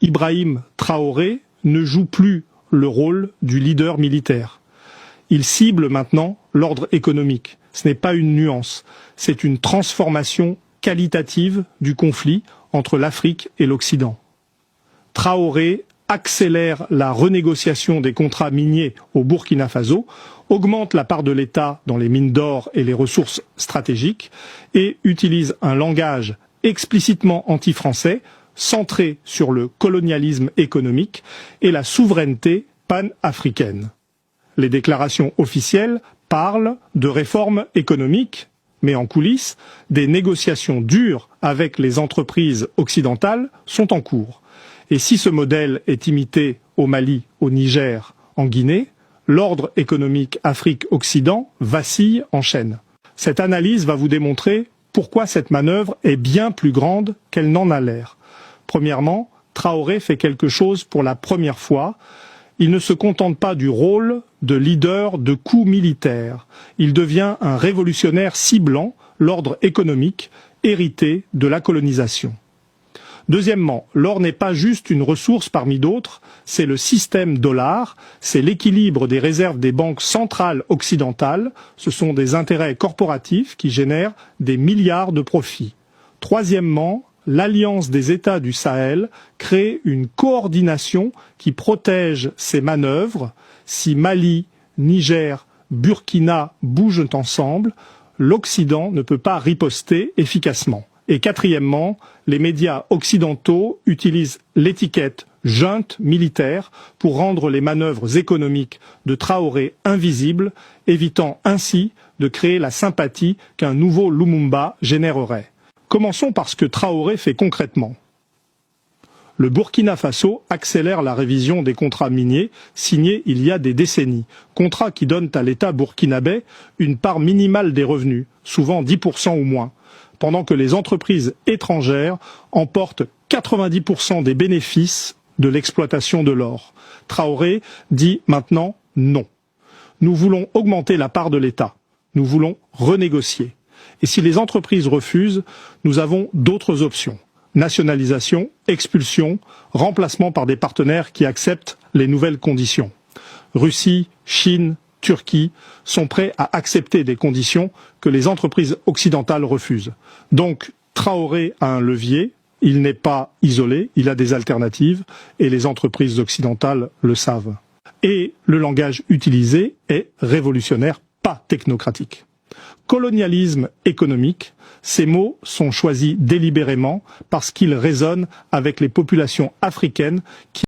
Ibrahim Traoré ne joue plus le rôle du leader militaire. Il cible maintenant l'ordre économique. Ce n'est pas une nuance, c'est une transformation qualitative du conflit entre l'Afrique et l'Occident. Traoré accélère la renégociation des contrats miniers au Burkina Faso, augmente la part de l'État dans les mines d'or et les ressources stratégiques et utilise un langage explicitement anti-français, centré sur le colonialisme économique et la souveraineté pan-africaine. Les déclarations officielles parlent de réformes économiques, mais en coulisses, des négociations dures avec les entreprises occidentales sont en cours. Et si ce modèle est imité au Mali, au Niger, en Guinée, l'ordre économique Afrique-Occident vacille en chaîne. Cette analyse va vous démontrer pourquoi cette manœuvre est bien plus grande qu'elle n'en a l'air. Premièrement, Traoré fait quelque chose pour la première fois. Il ne se contente pas du rôle de leader de coups militaires. Il devient un révolutionnaire ciblant l'ordre économique hérité de la colonisation. Deuxièmement, l'or n'est pas juste une ressource parmi d'autres, c'est le système dollar, c'est l'équilibre des réserves des banques centrales occidentales, ce sont des intérêts corporatifs qui génèrent des milliards de profits. Troisièmement, l'alliance des États du Sahel crée une coordination qui protège ces manœuvres. Si Mali, Niger, Burkina bougent ensemble, l'Occident ne peut pas riposter efficacement. Et quatrièmement, les médias occidentaux utilisent l'étiquette junte militaire pour rendre les manœuvres économiques de Traoré invisibles, évitant ainsi de créer la sympathie qu'un nouveau Lumumba générerait. Commençons par ce que Traoré fait concrètement. Le Burkina Faso accélère la révision des contrats miniers signés il y a des décennies. Contrats qui donnent à l'État burkinabé une part minimale des revenus, souvent 10% ou moins, pendant que les entreprises étrangères emportent 90% des bénéfices de l'exploitation de l'or. Traoré dit maintenant non. Nous voulons augmenter la part de l'État. Nous voulons renégocier. Et si les entreprises refusent, nous avons d'autres options. Nationalisation, expulsion, remplacement par des partenaires qui acceptent les nouvelles conditions. Russie, Chine, Turquie sont prêts à accepter des conditions que les entreprises occidentales refusent. Donc Traoré a un levier, il n'est pas isolé, il a des alternatives et les entreprises occidentales le savent. Et le langage utilisé est révolutionnaire, pas technocratique. Colonialisme économique, ces mots sont choisis délibérément parce qu'ils résonnent avec les populations africaines qui